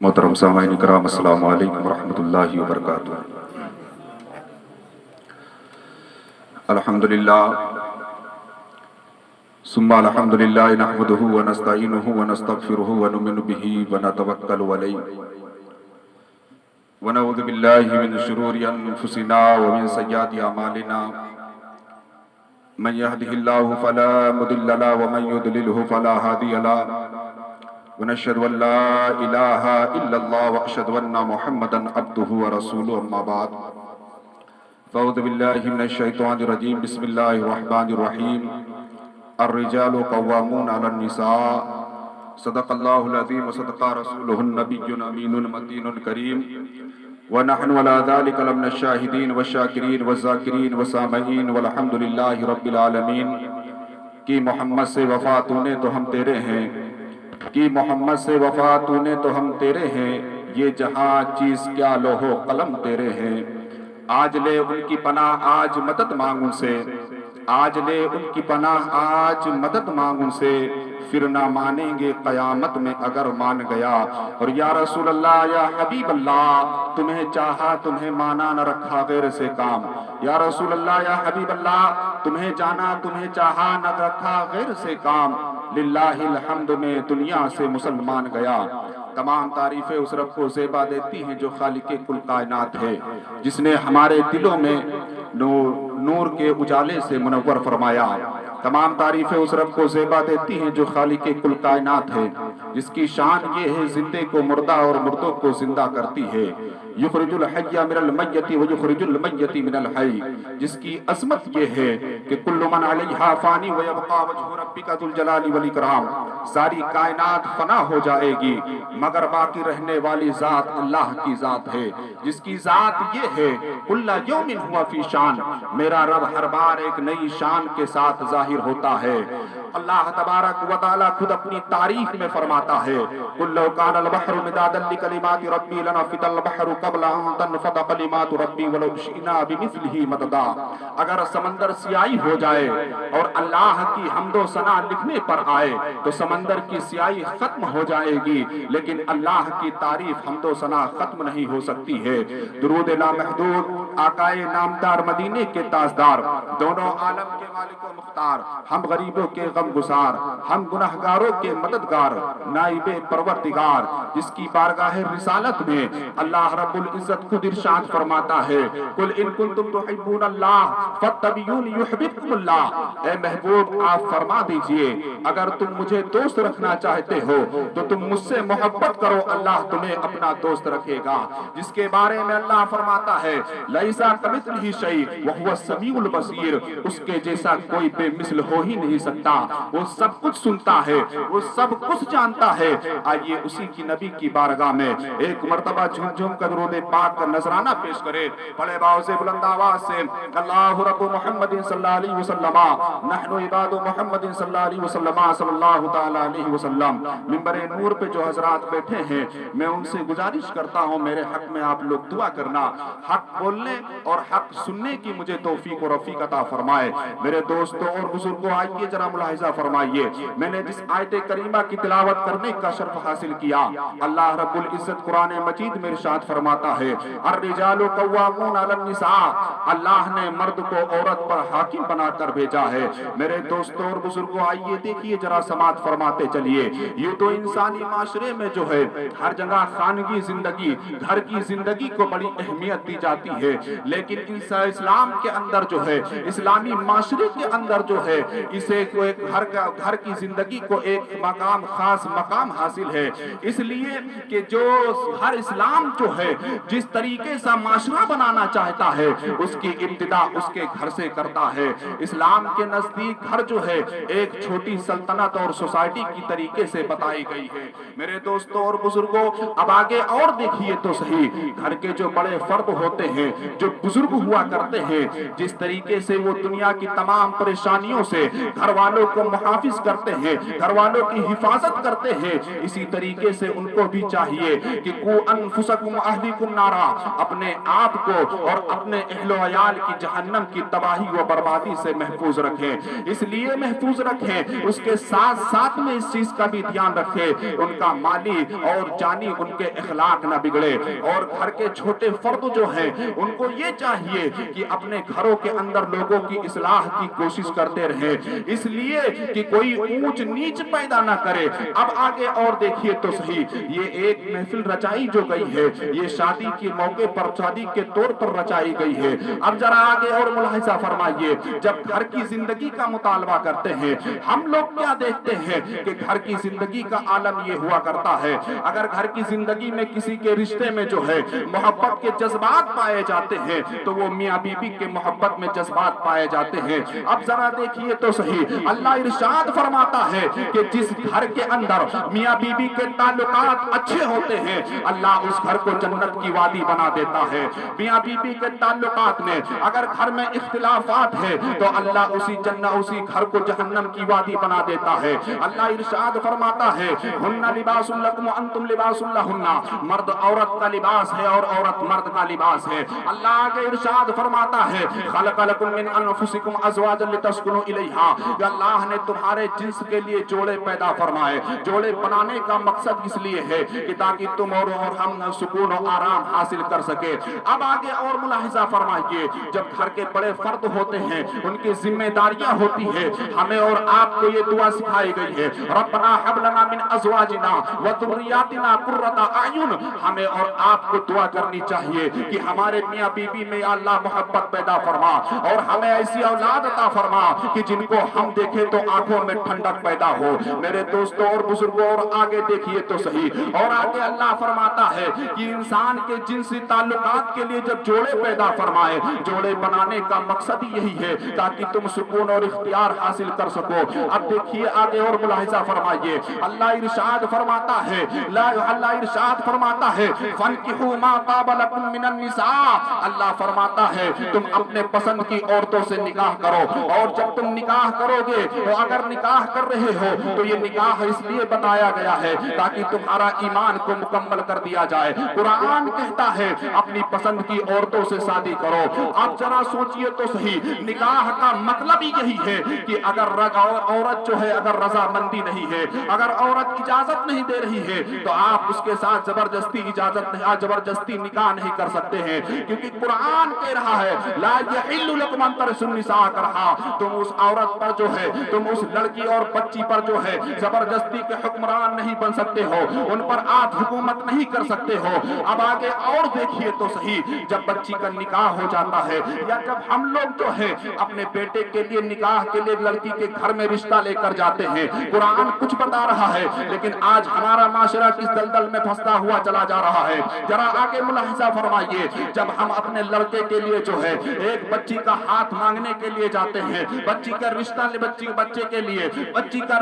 محترم سامعین کرام، السلام علیکم ورحمۃ اللہ وبرکاتہ۔ الحمدللہ ثم الحمدللہ نحمدہ ونستعینہ ونستغفرہ ونؤمن بہ ونتوکل علیہ ونعوذ باللہ من شرور انفسنا ومن سیئات اعمالنا من یہدہ اللہ فلا مضل له ومن یضللہ فلا ہادی له ونشهد ان لا الہ الا اللہ واشهد ان محمدا عبدہ ورسولہ، اما بعد فاعوذ باللہ من الشیطان الرجیم، بسم اللہ الرحمن الرحیم۔ الرجال قوامون علی النساء، صدق اللہ العظیم وصدق رسولہ النبی الامین المتین الکریم، ونحن على ذلك لمن الشاہدین والشاکرین والذاکرین والسامعین والحمد للہ رب العالمین۔ کہ محمد سے وفا تو نے تو ہم تیرے ہیں، کہ محمد سے وفا تو نے تو ہم تیرے ہیں، یہ جہاں چیز کیا لوح و قلم تیرے ہیں۔ آج لے ان کی پناہ آج مدد مانگ ان سے، آج لے ان کی پناہ آج مدد مانگ ان سے، پھر نہ مانیں گے قیامت میں اگر مان گیا۔ اور یا رسول اللہ یا حبیب اللہ، تمہیں چاہا تمہیں مانا نہ رکھا غیر سے کام۔ یا رسول اللہ یا حبیب اللہ، تمہیں جانا تمہیں چاہا نہ رکھا غیر سے کام۔ للہ الحمد میں دنیا سے مسلمان گیا۔ تمام تعریفیں اس رب کو زیبا دیتی ہیں جو خالق کل کائنات ہے، جس نے ہمارے دلوں میں نور کے اجالے سے منور فرمایا۔ تمام تعریفیں اس رب کو زیبا دیتی ہیں جو خالق کل کائنات ہے، جس کی شان یہ ہے زندے کو مردہ اور مردوں کو زندہ کرتی ہے۔ یخرج الحی من المیت ویخرج المیت من الحی، جس کی عظمت یہ ہے کہ کل من علیہا فانی ویبقى وجہ ربک ذو الجلال والاکرام۔ ساری کائنات فنا ہو جائے گی مگر باقی رہنے والی ذات اللہ کی ذات ہے، جس کی ذات یہ ہے کل یوم ہوا فی شان، میرا رب ہر بار ایک نئی شان کے ساتھ ظاہر ہوتا ہے۔ اللہ تبارک و تعالی خود اپنی تعریف میں فرماتا ہے، قل لو کان البحر مدادا لکلمات ربی لنفد البحر قبل ان تنفد کلمات ربی ولو شئنا بمثلہ مددا۔ اگر سمندر سیاہی ہو جائے اور اللہ کی حمد و ثنا لکھنے پر آئے تو سمندر کی سیاہی ختم ہو جائے گی، لیکن اللہ کی تعریف حمد و ثنا ختم نہیں ہو سکتی ہے۔ درود لامحدود آقائے نامدار مدینے کے تاجدار، دونوں عالم کے مالک و مختار، ہم غریبوں کے غم گسار، ہم گناہگاروں کے مددگار، نائب پروردگار، جس کی بارگاہ رسالت میں اللہ رب العزت خود ارشاد فرماتا ہے، قل ان کنتم تحبون اللہ فاتبعونی یحببکم اللہ۔ اے محبوب آپ فرما دیجئے اگر تم مجھے دوست رکھنا چاہتے ہو تو تم مجھ سے محبت کرو، اللہ تمہیں اپنا دوست رکھے گا۔ جس کے بارے میں اللہ فرماتا ہے لیس کمثلہ شیء وہو السمیع البصیر، اس کے جیسا کوئی بے مثل ہو ہی نہیں سکتا، وہ سب کچھ سنتا ہے، وہ سب کچھ جانتا ہے۔ آئیے اسی کی نبی کی بارگاہ میں ایک مرتبہ جھوم جھوم کر درود پاک کا نذرانہ پیش کرے، بڑے باؤ سے بلند آواز سے اللہ رب محمد صلی اللہ علیہ وسلم، نحن عباد محمد صلی اللہ علیہ وسلم صلی اللہ تعالی علیہ وسلم۔ منبر نور پہ جو حضرات بیٹھے ہیں میں ان سے گزارش کرتا ہوں میرے حق میں آپ لوگ دعا کرنا، حق بولنے اور حق سننے کی مجھے توفیق و رفیق عطا فرمائے۔ میرے دوستوں اور بزرگوں آئیے ذرا ملاحظہ فرمائیے، میں نے جس آیت کریمہ کی تلاوت کرنے کا شرف حاصل کیا، اللہ رب العزت قرآن مجید میں ارشاد فرماتا ہے الرجال قوامون علی النساء، اللہ نے مرد کو عورت پر حاکم بنا کر بھیجا ہے۔ میرے دوستوں اور بزرگوں آئیے دیکھیے ذرا سماعت فرماتے چلیے، یوں تو انسانی معاشرے میں جو ہے ہر جگہ خانگی زندگی، گھر کی زندگی کو بڑی اہمیت دی جاتی ہے، لیکن اسلام کے اندر جو ہے، اسلامی معاشرے کے اندر جو ہے، اسے کو ایک گھر کی زندگی کو ایک مقام خاص مقام حاصل ہے، اس لیے کہ جو ہر اسلام جو ہے جس طریقے سے معاشرہ بنانا چاہتا ہے اس کی ابتدا اس کے گھر سے کرتا ہے۔ اسلام کے نزدیک گھر جو ہے ایک چھوٹی سلطنت اور سوسائٹی کی طریقے سے بتائی گئی ہے۔ میرے دوستوں اور بزرگوں اب آگے اور دیکھیے تو صحیح، گھر کے جو بڑے فرد ہوتے ہیں، جو بزرگ ہوا کرتے ہیں، جس طریقے سے وہ دنیا کی تمام پریشانیوں سے، گھر والوں کو محافظ کرتے ہیں، گھر والوں کی حفاظت کرتے ہیں، اسی طریقے سے ان کو بھی چاہیے کہ قو انفسکم اہلیکم نارا، اپنے آپ کو اور اپنے اہل و عیال کی جہنم کی تباہی و بربادی سے محفوظ رکھیں۔ اس لیے محفوظ رکھیں، اس کے ساتھ ساتھ میں اس چیز کا بھی دھیان رکھیں ان کا مالی اور جانی ان کے اخلاق نہ بگڑے، اور گھر کے چھوٹے فرد جو ہیں ان کو یہ چاہیے کہ اپنے گھروں کے اندر لوگوں کی اصلاح کی کوشش کرتے رہیں، اس لیے کہ کوئی اونچ نیچ پیدا نہ کرے۔ اب آگے اور دیکھیے تو صحیح، یہ ایک محفل رچائی جو گئی ہے، یہ شادی کے موقع پر، شادی کے طور پر رچائی گئی ہے۔ اب ذرا آگے اور ملاحظہ فرمائیے، جب گھر کی زندگی کا مطالبہ کرتے ہیں ہم لوگ کیا دیکھتے ہیں کہ گھر کی زندگی کا عالم یہ ہوا کرتا ہے، اگر گھر کی زندگی میں کسی کے رشتے میں جو ہے محبت کے جذبات پائے جاتے ہیں تو وہ میاں بیوی کے محبت میں جذبات پائے جاتے ہیں۔ اب ذرا دیکھیے تو صحیح، اللہ ارشاد فرماتا ہے کہ جس گھر کے اندر میاں بیوی کے تعلقات اچھے ہوتے ہیں اللہ اس گھر کو جنت کی وادی بنا دیتا ہے۔ میاں بیوی کے تعلقات میں اگر گھر میں اختلافات ہیں تو اللہ اسی گھر کو جہنم کی وادی بنا دیتا ہے۔ اللہ ارشاد فرماتا ہے ہن لباس لکم وانتم لباس لہن، مرد عورت کا لباس ہے اور عورت مرد کا لباس ہے۔ اللہ آگے ارشاد فرماتا ہے خلق لکم من انفسکم ازواجا لتسکنوا الیہا، کہ اللہ نے تمہارے جنس کے لیے جوڑے پیدا فرمائے۔ جوڑے بنانے کا مقصد اس لیے ہے کہ تاکہ تم اور ہم سکون و آرام حاصل کر سکے۔ اب آگے اور ملاحظہ فرمائیے، جب گھر کے بڑے فرد ہوتے ہیں ان کی ذمہ داریاں ہوتی ہے، ہمیں اور آپ کو یہ دعا سکھائی گئی ہے ربنا ہب لنا من ازواجنا وذریاتنا قرۃ اعین، ہمیں اور آپ کو دعا کرنی چاہیے کہ ہمارے میاں بیوی میں اللہ محبت پیدا فرما اور ہمیں ایسی اولاد عطا فرما کہ جن کو ہم دیکھیں تو آنکھوں میں ٹھنڈک پیدا ہو۔ میرے دوستوں اور بزرگوں اور آگے دیکھیے تو صحیح، اور آگے اللہ فرماتا ہے کہ انسان کے جنسی تعلقات کے لیے جب جوڑے پیدا فرمائے، جوڑے بنانے کا مقصد یہی ہے تاکہ تم سکون اور اختیار حاصل کر سکو۔ اب دیکھیے آگے اور ملاحظہ فرمائیے، اللہ ارشاد فرماتا ہے فَانْكِحُوا مَا طَابَ لَكُم مِّنَ النِّسَاءِ، اللہ فرماتا ہے تم اپنے پسند کی عورتوں سے نکاح کرو، اور جب تم نکاح کرو گے تو اگر نکاح کر رہے ہو تو یہ نکاح اس لیے بتایا گیا ہے تاکہ تمہارا ایمان کو مکمل کر دیا جائے۔ قرآن کہتا ہے اپنی پسند کی عورتوں سے شادی کرو۔ آپ ذرا سوچئے تو صحیح، نکاح کا مطلب ہی یہی ہے کہ اگر عورت جو ہے اگر رضامندی نہیں ہے، اگر عورت اجازت نہیں دے رہی ہے تو آپ اس کے ساتھ زبردستی نکاح نہیں کر سکتے ہیں، کیونکہ قرآن کہہ رہا ہے لا یحل لکم ان ترثوا النساء کرہا، تم اس عورت پر جو ہے، تم اس لڑکی اور بچی پر جو ہے زبردستی کے حکمران نہیں بن سکتے ہو، ان پر آپ حکومت نہیں کر سکتے ہو۔ اب آگے اور دیکھیے تو صحیح، جب بچی کا نکاح ہو جاتا ہے یا جب ہم لوگ جو ہے اپنے بیٹے کے لیے نکاح کے لیے لڑکی کے گھر میں رشتہ لے کر جاتے ہیں، قرآن کچھ بتا رہا ہے لیکن آج ہمارا معاشرہ کس دلدل میں پھنستا ہوا چلا جا رہا ہے۔ ذرا آگے ملاحظہ فرمائیے، جب ہم اپنے لڑکے کے لیے جو ہے ایک بچی کا ہاتھ مانگنے کے لیے جاتے ہیں، بچی کا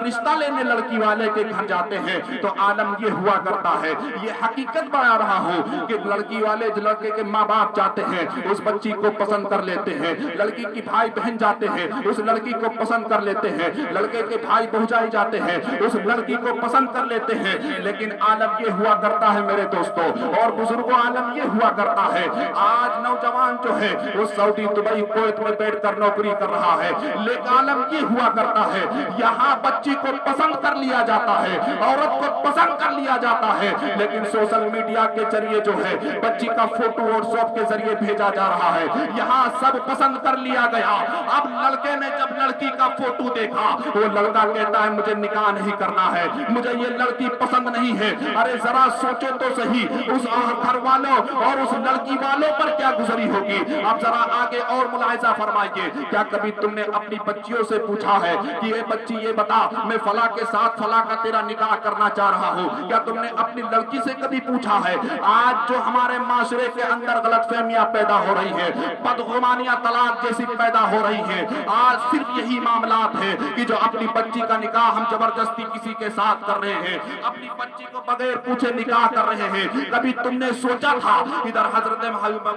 رشتہ لینے لڑکی والے کے گھر جاتے ہیں تو عالم یہ ہوا کرتا ہے، یہ حقیقت بتا رہا ہوں کہ لڑکی والے لڑکے کے ماں باپ جاتے ہیں اس بچی کو پسند کر لیتے ہیں، لڑکی کی بھائی بہن جاتے ہیں اس لڑکی کو پسند کر لیتے ہیں، لڑکے کے بھائی بھوجائی جاتے ہیں اس لڑکی کو پسند کر لیتے ہیں، لیکن عالم یہ ہوا کرتا ہے میرے دوستوں اور بزرگوں، عالم یہ ہوا کرتا ہے آج نوجوان جو ہے وہ سعودی دبئی کویت میں بیٹھ کر نوکری کر رہا ہے، لیکن عالم یہ ہوا کرتا ہے یہاں بچی کو پسند کر لیا جاتا ہے، عورت کو پسند کر لیا جاتا ہے، لیکن سوشل میڈیا کے ذریعے جو ہے بچی کا فوٹو واٹس ایپ کے ذریعے بھیجا جا رہا ہے، یہاں سب پسند کر لیا گیا۔ اب لڑکے نے جب لڑکی کا فوٹو دیکھا وہ لڑکا کہتا ہے مجھے نکاح نہیں کرنا ہے، مجھے یہ لڑکی پسند نہیں ہے۔ ارے ذرا سوچو تو صحیح اس گھر والوں اور اس لڑکی والوں پر کیا گزری ہوگی۔ اب ذرا آگے اور ملاحظہ فرمائیے، کیا کبھی تم نے اپنی بچیوں سے پوچھا ہے کہ یہ بچی یہ بتا میں فلاں کے ساتھ فلاں کا تیرا نکاح کرنا چاہ رہا ہوں؟ کیا تم نے اپنی لڑکی سے کبھی پوچھا ہے؟ آج جو ہمارے معاشرے کے اندر غلط فہمیاں پیدا ہو رہی ہیں، بدگمانیاں طلاق جیسی پیدا ہو رہی ہیں، آج صرف یہی معاملات ہیں کہ جو اپنی بچی کا نکاح ہم زبردستی کسی کے ساتھ کر رہے ہیں، اپنی بچی کو بغیر پوچھے نکاح کر رہے ہیں۔ کبھی تم نے سوچا تھا ادھر حضرت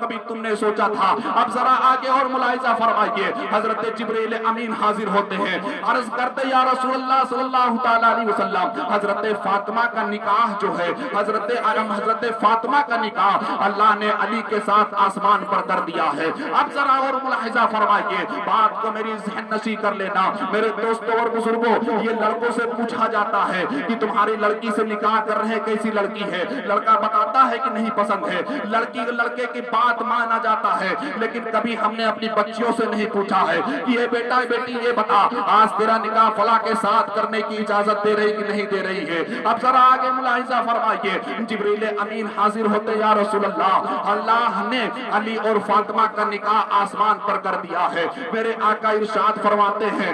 کبھی تم نے سوچا تھا؟ اب ذرا آگے اور ملاحظہ فرمائیے، حضرت جبریل امین حاضر ہوتے ہیں عرض کرتے یا رسول اللہ صلی اللہ تعالی علیہ وسلم حضرت فاطمہ کا نکاح جو ہے حضرت فاطمہ کا نکاح اللہ نے علی کے ساتھ آسمان پر کر دیا ہے۔ اب ذرا اور ملاحظہ فرمائیے، بات کو میری ذہن نشی کر لینا میرے دوستوں اور بزرگوں۔ یہ لڑکوں سے پوچھا جاتا ہے کہ تمہاری لڑکی سے نکاح کر رہے ہیں، کیسی لڑکی ہے؟ لڑکا بتاتا ہے کہ نہیں پسند ہے، لڑکے کی بات مانا جاتا ہے، لیکن کبھی ہم نے اپنی بچیوں سے نہیں پوچھا ہے کہ یہ بیٹا بیٹی یہ بتا آج تیرا نکاح فلاں کے ساتھ کرنے کی اجازت دے رہی کہ نہیں دے رہی ہے؟ اب ذرا آگے ملاحظہ فرمائیے، جبریل امین حاضر ہوتے یا رسول اللہ نے علی اور فاطمہ کا نکاح آسمان پر کر دیا ہے۔ میرے آقا ارشاد فرماتے ہیں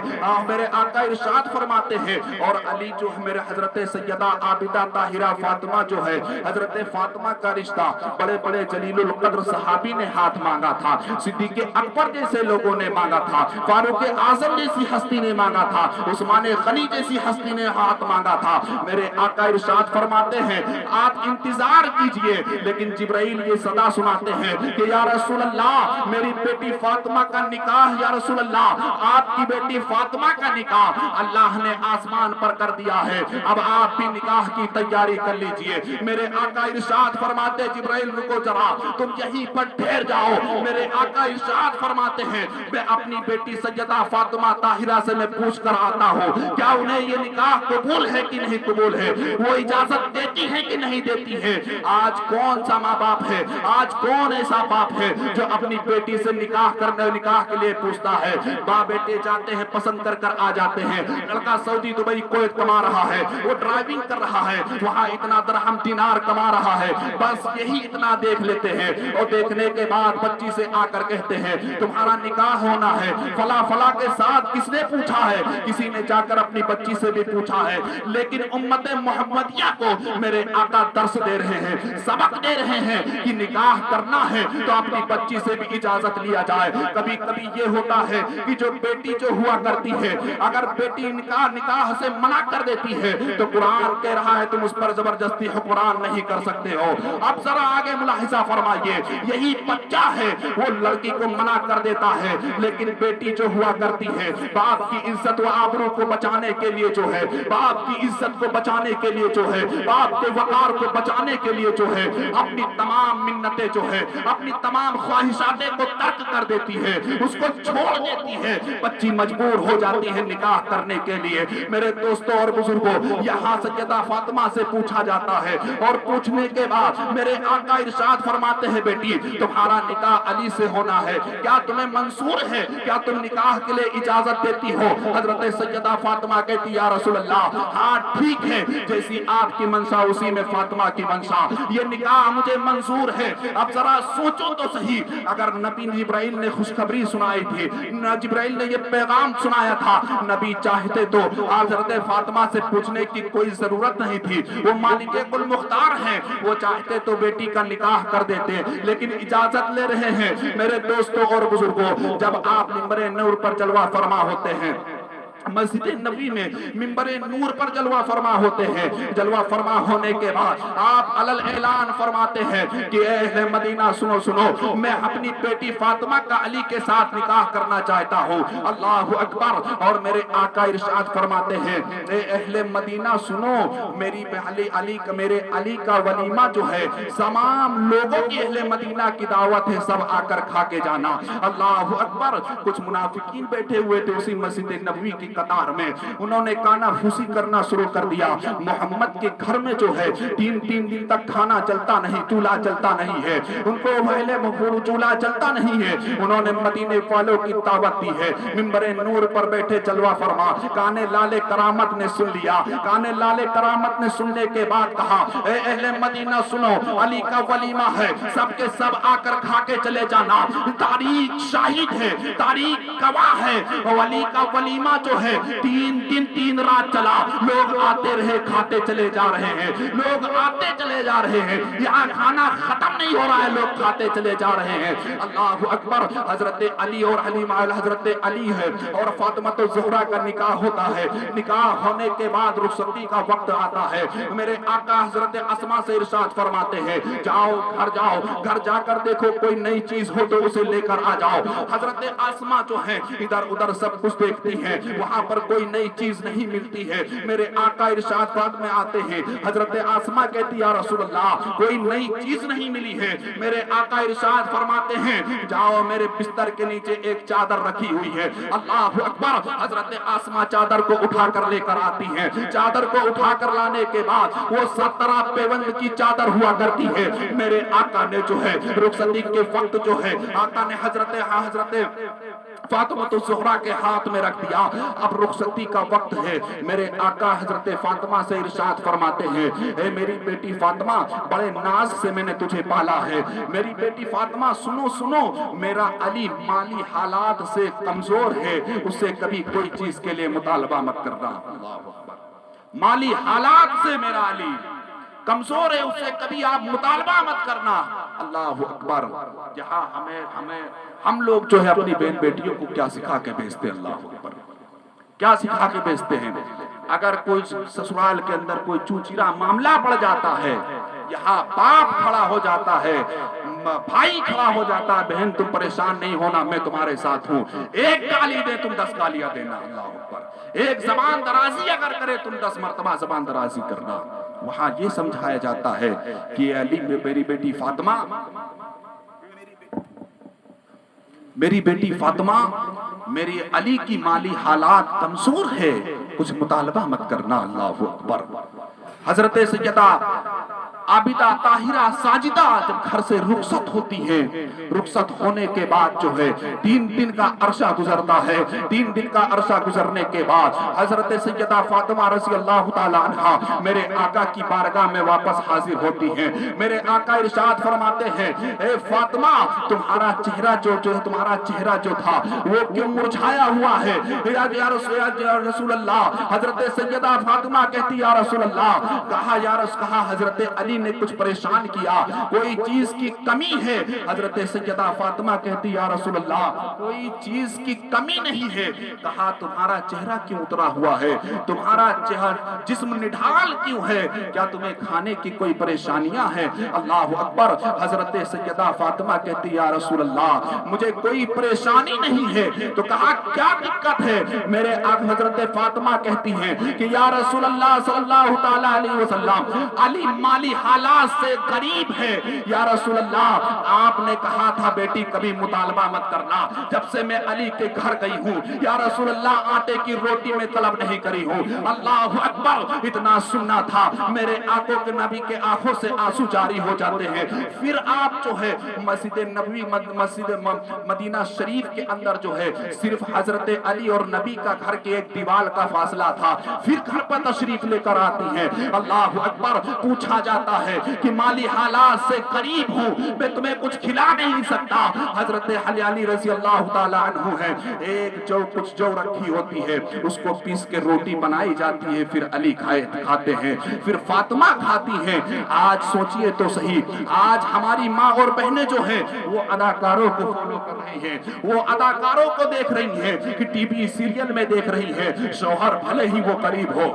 اور علی جو میرے حضرت سیدہ عابدہ طاہرہ فاطمہ جو ہے، حضرت فاطمہ کا رشتہ بڑے بڑے جلیل القدر صحابی نے ہاتھ مانگا تھا، صدیق اکبر جیسے لوگوں نے مانگا تھا، فاروق اعظم جیسی ہستی نے مانگا تھا، عثمان غنی جیسی ہستی نے ہاتھ مانگا تھا۔ میرے آقا ارشاد فرماتے ہیں آپ انتظار کیجئے، لیکن جبرائیل یہ صدا سناتے ہیں کہ یا رسول اللہ میری بیٹی فاطمہ کا نکاح، یا رسول اللہ آپ کی بیٹی فاطمہ کا نکاح اللہ نے آسمان پر کر دیا ہے، اب آپ بھی نکاح کی تیاری کر لیجئے۔ میرے آقا ارشاد فرماتے جبرائیل رکو ذرا، تم یہیں پر ٹھہر جاؤ۔ میرے آقا ارشاد فرماتے ہیں میں اپنی بیٹی سیدہ فاطمہ طاہرہ سے میں پوچھ کر آتا ہوں کیا انہیں یہ نکاح قبول ہے کہ نہیں قبول ہے، وہ اجازت دیتی ہے کہ نہیں دیتی ہے۔ آج کون سا ماں باپ ہے، آج کون ایسا باپ ہے جو اپنی بیٹی سے نکاح کے لیے پوچھتا ہے؟ باپ بیٹے جاتے ہیں، پسند کر آ جاتے ہیں، لڑکا سعودی دبئی کویت کما رہا ہے، وہ ڈرائیونگ کر رہا ہے، وہاں اتنا درہم دینار کما رہا ہے، بس یہی اتنا دیکھ لیتے ہیں، اور دیکھنے کے بعد بچی سے آ کر کہتے ہیں تمہارا نکاح ہونا ہے فلاں کے ساتھ۔ کس نے پوچھا ہے؟ کسی نے جا کر اپنی بچی سے بھی پوچھا ہے، لیکن امت محمدیہ کو میرے آقا درس دے رہے ہیں، سبق دے رہے ہیں کہ نکاح کرنا ہے تو اپنی بچی سے بھی اجازت لیا جائے۔ کبھی کبھی یہ ہوتا ہے کہ جو بیٹی جو ہوا کرتی ہے، اگر بیٹی نکاح سے منع کر دیتی ہے تو قرآن کہہ رہا ہے تم اس پر زبردستی حکمران نہیں کر سکتے ہو۔ اب ذرا آگے ملاحظہ فرمائیے، یہی بچہ ہے وہ لڑکی کو منع کر دیتا ہے، لیکن بیٹی جو ہوا کرتی ہے باپ کی عزت و آبرو کو بچانے کے لیے جو ہے، باپ کی عزت کو بچانے کے لیے جو ہے، باپ کے وقار کو بچانے کے لیے جو ہے، اپنی تمام منتیں جو ہے، اپنی تمام خواہشاتیں کو ترک کر دیتی ہے، اس کو چھوڑ دیتی ہے، بچی مجبور ہو جاتی ہے نکاح کرنے کے لیے۔ میرے دوستوں اور بزرگوں، یہاں سیدہ فاطمہ سے پوچھا جاتا ہے، اور پوچھنے کے بعد میرے آقا ارشاد فرماتے ہیں بیٹی تمہارا نکاح علی سے ہونا ہے، کیا تمہیں منظور ہے؟ کیا تم نکاح کے لیے اجازت دیتی ہو؟ حضرت سیدہ فاطمہ کہتی یا رسول اللہ ہاں ٹھیک ہے، جیسی آپ کی منشا اسی میں فاطمہ کی منشا، یہ نکاح مجھے منظور ہے۔ اب ذرا سوچو تو صحیح، اگر نبی جبرائیل نے خوشخبری سنائی تھی، جبرائیل نے یہ پیغام سنایا تھا، نبی چاہتے تو حضرت فاطمہ سے پوچھنے کی کوئی ضرورت نہیں تھی، وہ مالک کل مختار ہیں، وہ چاہتے تو بیٹی کا نکاح کر دیتے، لیکن اجازت لے رہے ہیں۔ میرے دوستوں اور بزرگوں، جب آپ منبر نور پر جلوہ فرما ہوتے ہیں، مسجد نبی میں منبر نور پر جلوہ فرما ہوتے ہیں، جلوہ فرما ہونے کے بعد آپ علل اعلان فرماتے ہیں کہ اے اہل مدینہ سنو، میں اپنی بیٹی فاطمہ کا علی کے ساتھ نکاح کرنا چاہتا ہوں۔ اللہ اکبر! اور میرے آقا ارشاد فرماتے ہیں اے اہل مدینہ سنو، میرے علی کا ولیمہ جو ہے تمام لوگوں کی اہل مدینہ کی دعوت ہے، سب آ کر کھا کے جانا۔ اللہ اکبر! کچھ منافقین بیٹھے ہوئے تھے اسی مسجد نبوی کی قطار میں، انہوں نے کانا پھوسی کرنا شروع کر دیا۔ محمد کے گھر میں جو ہے تین دن تک کھانا چلتا نہیں، چولہا چلتا نہیں ہے، ان کو پہلے چولہا چلتا نہیں ہے، انہوں نے مدینے والوں کی دعوت دی ہے۔ منبر نور پر بیٹھے جلوہ فرما، کانے لالے کرامت نے سن لیا، کانے لالے کرامت نے سننے کے بعد کہا اے اہل مدینہ سنو، علی کا ولیمہ ہے، سب کے سب آ کر کھا کے چلے جانا۔ تاریخ شاہد ہے، تاریخ گواہ ہے، علی کا ولیمہ جو ہے 3 دن 3 رات چلا، لوگ آتے رہے کھاتے چلے جا رہے ہیں، لوگ آتے چلے جا رہے ہیں، یہاں کھانا ختم نہیں ہو رہا ہے، لوگ کھاتے چلے جا رہے ہیں۔ اللہ اکبر! حضرت علی اور حضرت علی ہے اور فاطمہ الزہرا کا نکاح ہوتا ہے، نکاح ہونے کے بعد رخصتی کا وقت آتا ہے، میرے آقا حضرت اسماء سے ارشاد فرماتے ہیں جاؤ، گھر جا کر دیکھو کوئی نئی چیز ہو تو اسے لے کر آ جاؤ۔ حضرت اسماء جو ہے ادھر ادھر سب کچھ دیکھتی ہیں، وہاں پر کوئی نئی چیز نہیں ملتی ہے. میرے آقا ارشاد میں آتے ہیں, حضرت آسمہ کہتی یا رسول اللہ کوئی نئی چیز نہیں ملی ہے. میرے آقا ارشاد فرماتے ہیں جاؤ میرے بستر کے نیچے ایک چادر رکھی ہوئی ہے. اللہ اکبر. حضرت آسمہ چادر کو اٹھا کر لے کر آتی ہیں. چادر کو اٹھا کر لانے کے بعد وہ 17 پیوند کی چادر ہوا کرتی ہے. میرے آقا نے جو ہے رخصتی کے وقت جو ہے آقا نے حضرت فاطمہ الزہرا کے ہاتھ میں رکھ دیا. اب رخصتی کا وقت ہے. میرے آقا حضرت فاطمہ سے ارشاد فرماتے ہیں اے میری بیٹی فاطمہ, بڑے ناز سے میں نے تجھے پالا ہے. میری بیٹی فاطمہ سنو, میرا علی مالی حالات سے کمزور ہے, اسے کبھی کوئی چیز کے لیے مطالبہ مت کرنا. مالی حالات سے میرا علی کمزور ہے, اسے کبھی آپ مطالبہ مت کرنا. اللہ اکبر. جہاں ہم لوگ جو ہے اپنی بہن بیٹیوں کو کیا سکھا کے بھیجتے ہیں, اللہ اکبر, کیا سکھا کے بھیجتے ہیں. اگر کوئی سسرال کے اندر کوئی چوچیرا معاملہ پڑ جاتا ہے, یہاں باپ کھڑا ہو جاتا ہے, بھائی کھڑا ہو جاتا ہے, بہن تم پریشان نہیں ہونا, میں تمہارے ساتھ ہوں. ایک گالی دے تم 10 گالیاں دینا. اللہ اکبر. ایک زبان درازی اگر کرے تم 10 مرتبہ زبان درازی کرنا. وہاں یہ سمجھایا جاتا ہے کہ علی میری بیٹی فاطمہ, میری بیٹی فاطمہ, میری علی کی مالی حالات کمزور ہے, کچھ مطالبہ مت کرنا. اللہ اکبر. حضرت سیدہ عابدہ طاہرہ ساجدہ جب گھر سے رخصت ہوتی ہیں, رخصت ہونے کے بعد جو ہے 3 دن کا عرصہ گزرتا ہے. 3 دن کا عرصہ گزرنے کے بعد حضرت سیدہ فاطمہ رضی اللہ تعالی عنہا میرے آقا کی بارگاہ میں واپس حاضر ہوتی ہیں. میرے آقا ارشاد فرماتے ہیں اے فاطمہ تمہارا چہرہ جو ہے تمہارا چہرہ جو تھا وہ کیوں مرجھایا ہوا ہے. یا رسول اللہ. حضرت سیدہ فاطمہ کہتی یا رسول اللہ, کہا حضرت علی نے کچھ پریشان کیا, کوئی چیز کی کمی ہے. حضرت سیدہ فاطمہ کہتی یا رسول اللہ کوئی چیز کی کمی نہیں ہے. کہا تمہارا چہرہ کیوں اترا ہوا ہے, تمہارا جسم نڈھال کیوں ہے, کیا تمہیں کھانے کی کوئی پریشانیاں ہیں. اللہ اکبر. حضرت سیدہ فاطمہ کہتی یا رسول اللہ مجھے کوئی پریشانی نہیں ہے. تو کہا کیا دقت ہے. میرے آقا حضرت فاطمہ کہتی ہیں کہ یا رسول اللہ صلی اللہ تعالی علیہ وسلم علی مالی حالات سے غریب ہے. یا رسول اللہ آپ نے کہا تھا بیٹی کبھی مطالبہ مت کرنا. جب سے میں علی کے گھر گئی ہوں یا رسول اللہ آٹے کی روٹی میں طلب نہیں کری ہوں. اللہ اکبر. اتنا سننا تھا میرے آقا کے نبی کے آنکھوں سے آنسو جاری ہو جاتے ہیں. پھر آپ جو ہے مسجد نبوی مسجد مدینہ شریف کے اندر جو ہے صرف حضرت علی اور نبی کا گھر کے ایک دیوال کا فاصلہ تھا. پھر گھر پر تشریف لے کر آتی ہیں. اللہ اکبر. پوچھا جاتا ہے کہ مالی حالات سے قریب ہوں, میں تمہیں کچھ کھلا نہیں سکتا. حضرت علی رضی اللہ تعالی عنہ ہے, ایک کچھ جو رکھی ہوتی ہے اس کو پیس کے روٹی بنائی جاتی ہے, پھر علی کھاتے ہیں, پھر فاطمہ کھاتی ہیں. آج سوچئے تو صحیح, آج ہماری ماں اور بہنیں جو ہیں وہ اداکاروں کو فالو کر رہی ہیں, وہ اداکاروں کو دیکھ رہی ہیں کہ ٹی وی سیریل میں دیکھ رہی ہیں. شوہر بھلے ہی وہ قریب ہو,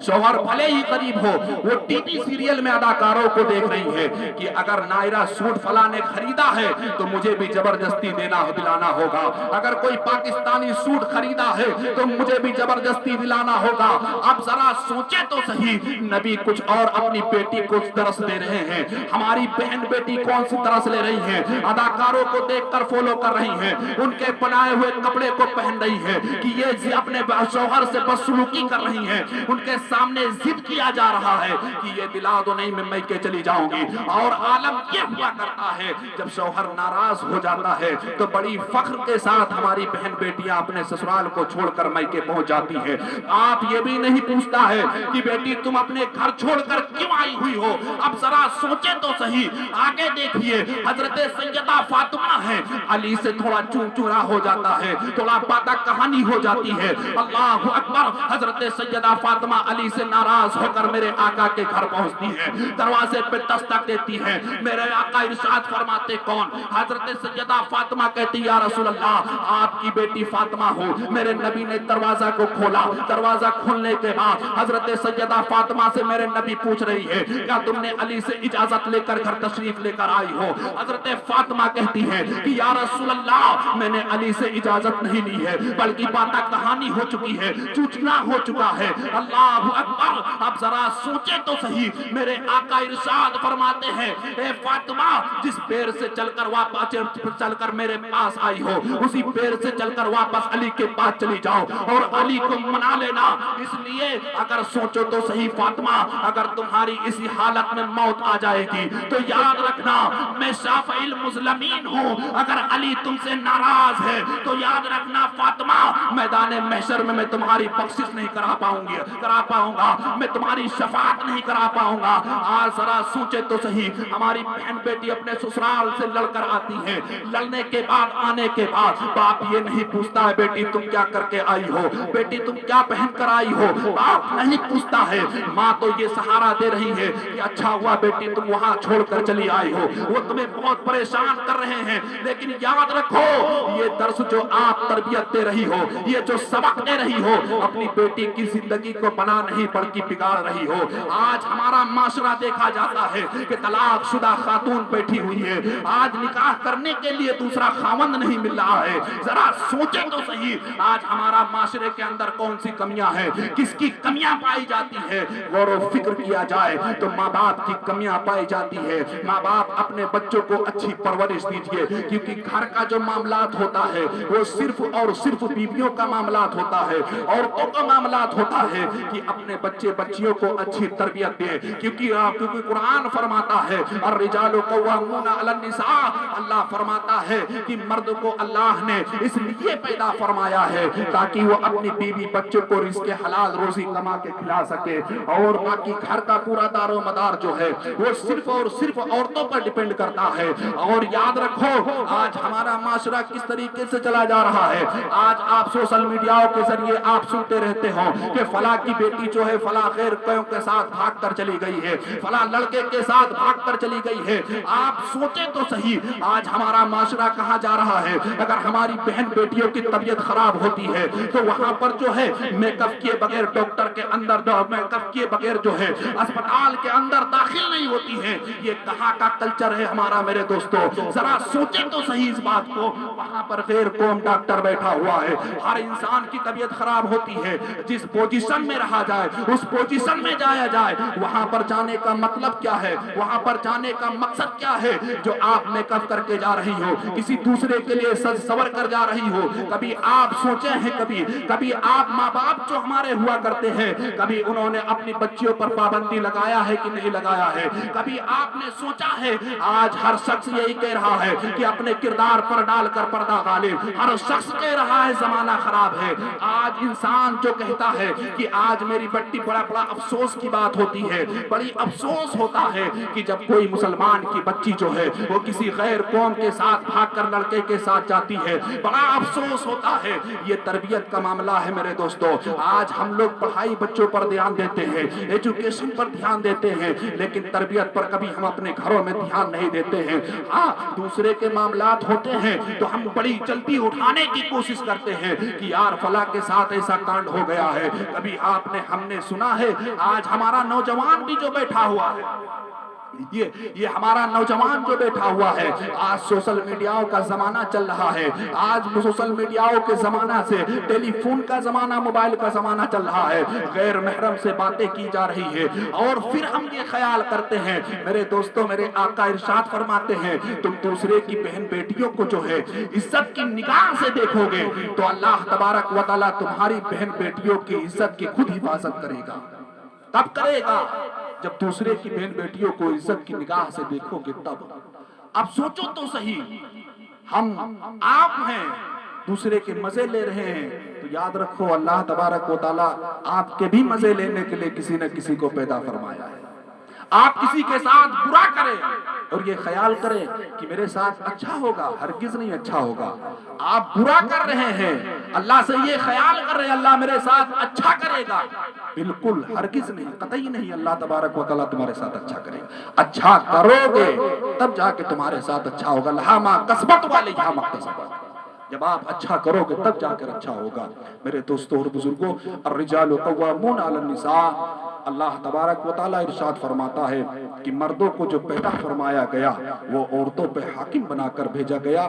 شوہر بھلے ہی قریب ہو, وہ ٹی وی سیریل میں اداکاروں کو دیکھ رہی ہے کہ اگر نائرہ سوٹ فلاں نے خریدا ہے تو مجھے بھی زبردستی دلانا ہوگا. اگر کوئی پاکستانی سوٹ خریدا ہے تو مجھے بھی زبردستی دلانا ہوگا. اب ذرا سوچے تو صحیح, نبی کچھ اور اپنی بیٹی کو درس دے رہے ہیں, ہماری بہن بیٹی کون سی درس لے رہی ہیں, اداکاروں کو دیکھ کر فالو کر رہی ہیں, ان کے بنائے ہوئے کپڑے کو پہن رہی ہے کہ یہ اپنے شوہر سے بدسلوکی کر رہی ہیں. ان کے سامنے ضد کیا جا رہا ہے کہ یہ دلا دو نہیں میں کے چلی جاؤں گی. اور عالم یہ ہوا کرتا ہے جب شوہر ناراض ہو جاتا ہے تو بڑی فخر کے ساتھ ہماری بہن بیٹیاں اپنے سسرال کو چھوڑ کر میکے پہنچ جاتی ہے. آپ یہ بھی نہیں پوچھتا ہے کہ بیٹی تم اپنے گھر چھوڑ کر کیوں آئی ہوئی ہو. اب ذرا سوچے تو صحیح. آگے دیکھیے حضرت سیدہ فاطمہ ہے, علی سے تھوڑا چورا ہو جاتا ہے, تھوڑا باتہ کہانی ہو جاتی ہے. اللہ اکبر. حضرت سیدہ فاطمہ علی سے ناراض ہو کر میرے آقا کے گھر پہنچتی ہے، دروازے پہ دستک دیتی ہے، میرے آقا ارشاد فرماتے کون؟ حضرت سیدہ فاطمہ کہتی یا رسول اللہ آپ کی بیٹی فاطمہ ہو۔ میرے نبی نے دروازہ کو کھولا، دروازہ کھولنے کے بعد حضرت سیدہ فاطمہ سے میرے نبی پوچھ رہی ہے کیا تم نے علی سے اجازت لے کر گھر تشریف لے کر آئی ہو؟ حضرت فاطمہ کہتی ہے کہ یا رسول اللہ میں نے علی سے اجازت نہیں لی ہے، بلکہ باتیں کہانی ہو چکی ہے، چوچلا ہو چکا ہے۔ اللہ اکبر! اب ذرا سوچے تو صحیح، میرے آقا ارشاد فرماتے ہیں اے فاطمہ جس پیر سے چل کر میرے پاس آئی ہو اسی پیر سے چل کر واپس علی کے پاس چلی جاؤ اور علی کو منا لینا۔ اس لیے اگر سوچو تو صحیح فاطمہ، اگر تمہاری اسی حالت میں موت آ جائے گی تو یاد رکھنا میں شافع المظلمین ہوں، اگر علی تم سے ناراض ہے تو یاد رکھنا فاطمہ میدان محشر میں تمہاری بخشش نہیں کرا پاؤں گا، میں تمہاری شفاعت نہیں کرا پاؤں گا۔ آج ذرا سوچے تو صحیح، ہماری بہن بیٹی اپنے سسرال سے لڑ کر آتی ہے، لڑنے کے بعد آنے کے بعد باپ یہ نہیں پوچھتا ہے بیٹی تم کیا کر کے آئی ہو، بیٹی تم کیا پہن کر آئی ہو، باپ نہیں پوچھتا ہے۔ ماں تو یہ سہارا دے رہی ہے کہ اچھا ہوا بیٹی تم وہاں چھوڑ کر چلی آئی ہو، وہ تمہیں بہت پریشان کر رہے ہیں، لیکن یاد رکھو یہ درس جو آپ تربیت دے رہی ہو، یہ جو سبق دے رہی ہو، اپنی بیٹی کی زندگی کو بنا نہیں بلکہ بگاڑ رہی ہو۔ آج ہمارا معاشرہ دیکھا جاتا ہے کہ طلاق شدہ خاتون بیٹھی ہوئی ہے، آج نکاح کرنے کے لیے دوسرا خاوند نہیں مل رہا ہے۔ ذرا سوچیں تو صحیح آج ہمارا معاشرے کے اندر کون سی کمیاں ہیں، کس کی کمیاں پائی جاتی ہے؟ غور و فکر کیا جائے تو ماں باپ کی کمیاں پائی جاتی ہے۔ ماں باپ اپنے بچوں کو اچھی پرورش دیجیے، کیونکہ گھر کا جو معاملات ہوتا ہے وہ صرف اور صرف بیویوں کا معاملات ہوتا ہے، عورتوں کا معاملات ہوتا ہے کہ اپنے بچے بچیوں کو اچھی تربیت دے، کیونکہ قرآن فرماتا ہے الرجال قوامون علی النساء، اللہ فرماتا ہے کہ مرد کو اللہ نے اس لیے پیدا فرمایا ہے تاکہ وہ اپنی بیوی بچوں کو رزق حلال روزی کما کے کھلا سکے، اور باقی گھر کا پورا دار و مدار جو ہے وہ صرف اور صرف عورتوں پر ڈیپینڈ کرتا ہے۔ اور یاد رکھو آج ہمارا معاشرہ کس طریقے سے چلا جا رہا ہے، آج آپ سوشل میڈیا کے ذریعے آپ سنتے رہتے ہو کہ فلاں کی بیٹی جو ہے فلاں غیر قوم کے ساتھ بھاگ کر چلی گئی ہے، فلاں لڑکے کے ساتھ بھاگ کر چلی گئی ہے۔ آپ سوچیں تو صحیح آج ہمارا معاشرہ کہاں جا رہا ہے۔ اگر ہماری بہن بیٹیوں کی طبیعت خراب ہوتی ہے تو وہاں پر جو ہے میک اپ کیے بغیر ڈاکٹر کے اندر میک اپ کیے بغیر جو ہے اسپتال کے اندر داخل نہیں ہوتی ہے۔ یہ کہاں کا کلچر ہے ہمارا میرے دوستو؟ ذرا سوچیں تو صحیح اس بات کو۔ وہاں پر غیر قوم ڈاکٹر بیٹھا ہوا ہے، ہر انسان کی طبیعت خراب ہوتی ہے، جس پوزیشن میں رہا جائے اس پوزیشن میں جایا جائے۔ وہاں پر جانے کا مطلب کیا ہے، وہاں پر جانے کا مقصد کیا ہے؟ جو آپ میک اپ کر کے جا رہی ہو، کسی دوسرے کے لیے سج سور کر جا رہی ہو، کبھی آپ سوچے ہیں کبھی آپ ماں باپ جو ہمارے ہوا کرتے ہیں کبھی انہوں نے اپنی بچیوں پر پابندی لگایا ہے کہ نہیں لگایا ہے؟ کبھی آپ نے سوچا ہے؟ آج ہر شخص یہی کہہ رہا ہے کہ اپنے کردار پر ڈال کر پردہ غالب، ہر شخص کہہ رہا ہے زمانہ خراب ہے۔ آج انسان جو کہتا ہے کہ آج میری بٹی، بڑا افسوس کی بات ہوتی ہے، بڑی افسوس ہوتا ہے کہ جب کوئی مسلمان کی بچی جو ہے وہ کسی غیر قوم کے ساتھ بھاگ کر لڑکے کے ساتھ جاتی ہے، بڑا افسوس ہوتا ہے۔ یہ تربیت کا معاملہ ہے میرے دوستو۔ آج ہم لوگ پڑھائی بچوں پر دھیان دیتے ہیں، ایجوکیشن پر دھیان دیتے ہیں، لیکن تربیت پر کبھی ہم اپنے گھروں میں دھیان نہیں دیتے ہیں۔ ہاں دوسرے کے معاملات ہوتے ہیں تو ہم بڑی جلدی اٹھانے کی کوشش کرتے ہیں کہ یار فلاں کے ساتھ ایسا کانڈ ہو گیا ہے۔ کبھی ہم نے سنا ہے آج ہمارا نوجوان بھی جو بیٹھا ہوا ہے، یہ ہمارا نوجوان جو بیٹھا ہوا ہے، آج سوشل میڈیاؤں کا زمانہ چل رہا ہے، آج سوشل میڈیاؤں کے زمانہ سے ٹیلی فون کا زمانہ، موبائل کا زمانہ چل رہا ہے، غیر محرم سے باتیں کی جا رہی ہے، اور پھر ہم یہ خیال کرتے ہیں میرے دوستوں، میرے آقا ارشاد فرماتے ہیں تم دوسرے کی بہن بیٹیوں کو جو ہے عزت کی نگاہ سے دیکھو گے تو اللہ تبارک و تعالیٰ تمہاری بہن بیٹیوں کی عزت کی خود حفاظت کرے گا۔ کب کرے گا؟ جب دوسرے کی بہن بیٹیوں کو عزت کی نگاہ سے دیکھو گے تب۔ اب سوچو تو صحیح، ہم آپ ہیں دوسرے کے مزے لے رہے ہیں تو یاد رکھو اللہ تبارک و تعالیٰ آپ کے بھی مزے لینے کے لیے کسی نہ کسی کو پیدا فرمایا ہے۔ آپ کسی کے ساتھ برا کریں اور یہ خیال کریں کہ میرے ساتھ اچھا ہوگا، ہرگز نہیں اچھا ہوگا۔ آپ برا کر رہے ہیں، اللہ سے یہ خیال کر رہے ہیں اللہ میرے ساتھ اچھا کرے گا، بالکل ہرگز نہیں، قطعی نہیں اللہ تبارک و تعالیٰ تمہارے ساتھ اچھا کرے گا۔ اچھا کرو گے تب جا کے تمہارے ساتھ اچھا ہوگا، لہا ما کسبت وعلیہا ما اکتسبت۔ جب آپ اچھا کرو گے تب جا کر اچھا ہوگا۔ میرے دوستو اور بزرگوں، الرجال قوامون علی النساء، اللہ تبارک و تعالیٰ ارشاد فرماتا ہے کہ مردوں کو جو پیدا فرمایا گیا وہ عورتوں پہ حاکم بنا کر بھیجا گیا۔